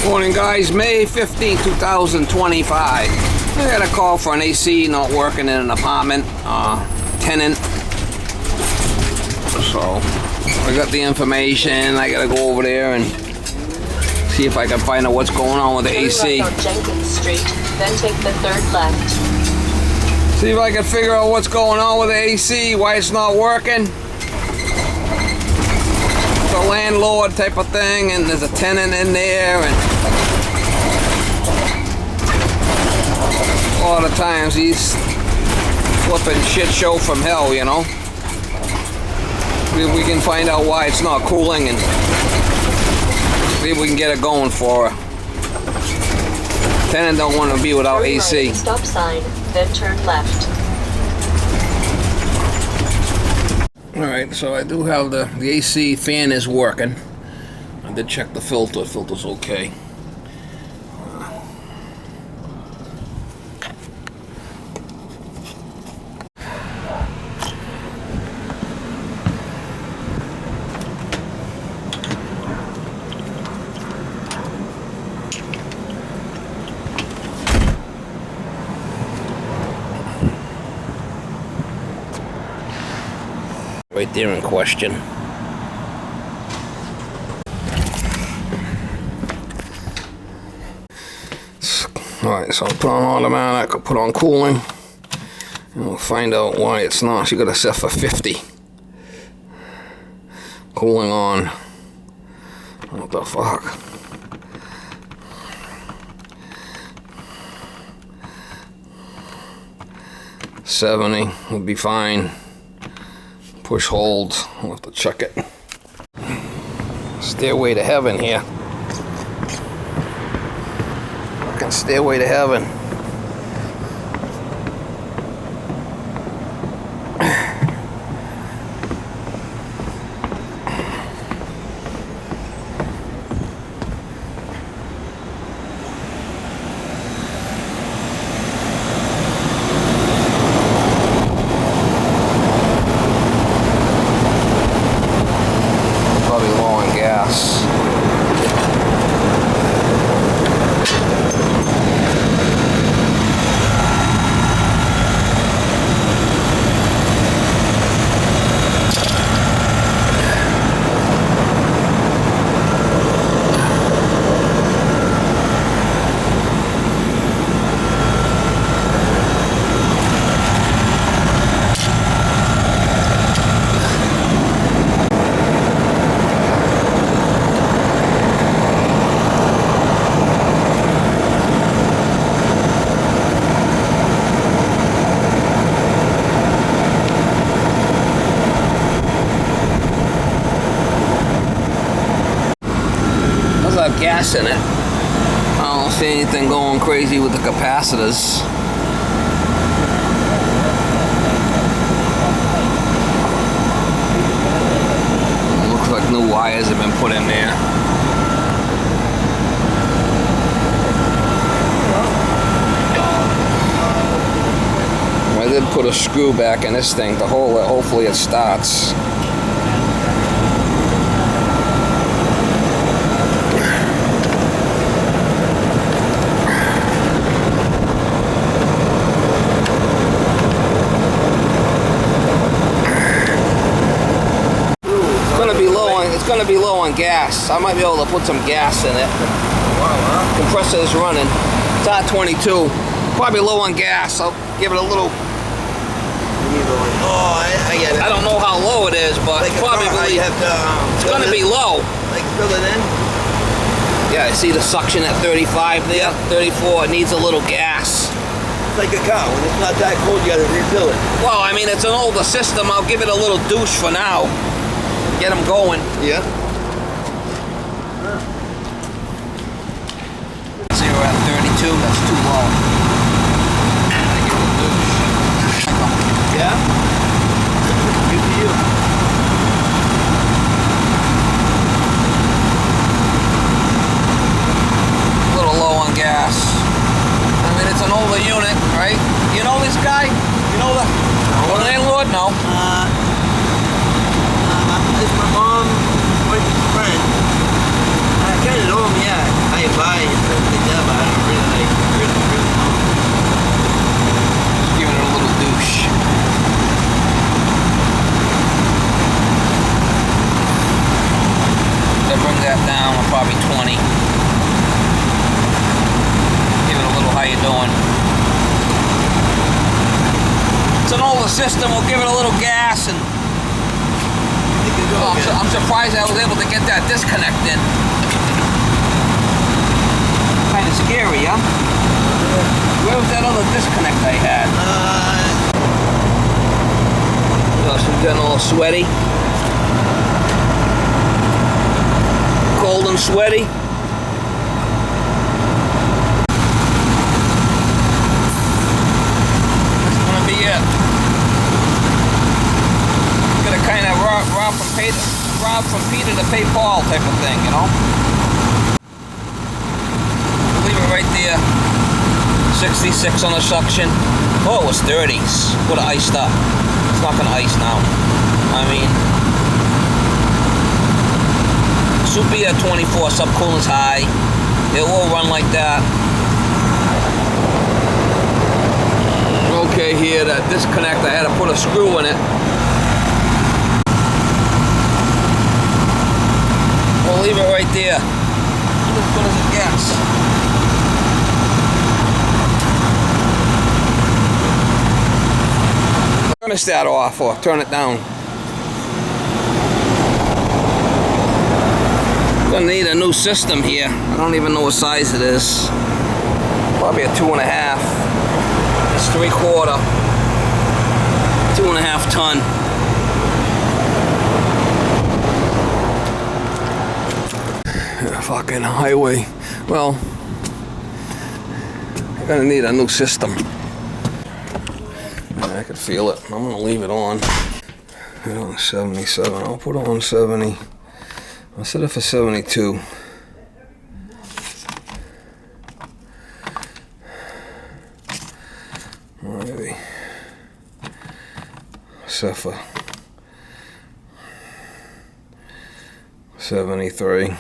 Morning guys, May 15, 2025. I got a call for an AC not working in an apartment, tenant. So I got the information. I gotta go over there and see if I can find out what's going on with the AC. Right on Jenkins Street, then take the third left. See if I can figure out what's going on with the AC, why it's not working. It's a landlord type of thing, and there's a tenant in there, and a lot of times he's flipping shit show from hell, you know. See if we can find out why it's not cooling and see if we can get it going for her. Tenant don't want to be without AC. Right, stop sign, then turn left. Alright, so I do have the AC fan is working. I did check the filter. The filter's okay. Right there in question. Alright, so I'll put on automatic, I'll put on cooling, and we'll find out why it's not. She got it set for 50. Cooling on. What the fuck? $70 would be fine. Push hold, I'll have to check it. Stairway to heaven here. Fucking stairway to heaven. Gas in it. I don't see anything going crazy with the capacitors. It looks like new wires have been put in there. I did put a screw back in this thing to hold it. Hopefully it starts. It's going to be low on gas. I might be able to put some gas in it. Compressor is running. It's at 22. Probably low on gas. I'll give it a little. Oh, I get it. I don't know how low it is, but like probably you have to, it's going to be low. Like fill it in? Yeah, I see the suction at 35 there. 34. It needs a little gas. It's like a car. When it's not that cold, you got to refill it. Well, I mean, it's an older system. I'll give it a little douche for now. Get them going. Yeah. 0 at 32, that's too low. Give it a douche. Yeah? Good to you. A little low on gas. I mean, it's an older unit, right? You know this guy? You know the landlord? No. It's my mom's friend. I kind of know him, yeah. I came by and told me that, but I don't really know. Just giving it a little douche. Then bring that down to probably 20. Give it a little, how you doing? It's an older system, we'll give it a little gas and I'm surprised I was able to get that disconnect in. Kind of scary, huh? Where was that other disconnect I had? Oh, so I'm getting all sweaty. Cold and sweaty. That's gonna be it. Gonna kind of rob from Peter to pay Paul type of thing, you know? Leave it right there. 66 on the suction. Oh, it was 30s. Would have iced up. It's not gonna ice now. I mean, should be at 24. Subcoolant's high. It will run like that. Okay, here that disconnect. I had to put a screw in it. We'll leave it right there. As good as it gets. Thermostat off or turn it down. Gonna need a new system here. I don't even know what size it is. Probably a 2.5. It's 3/4. 2.5 ton. Fucking highway. Well, I'm gonna need a new system. I can feel it. I'm gonna leave it on. Put on 77. I'll put on 70. I'll set it for 72. Maybe set for 73.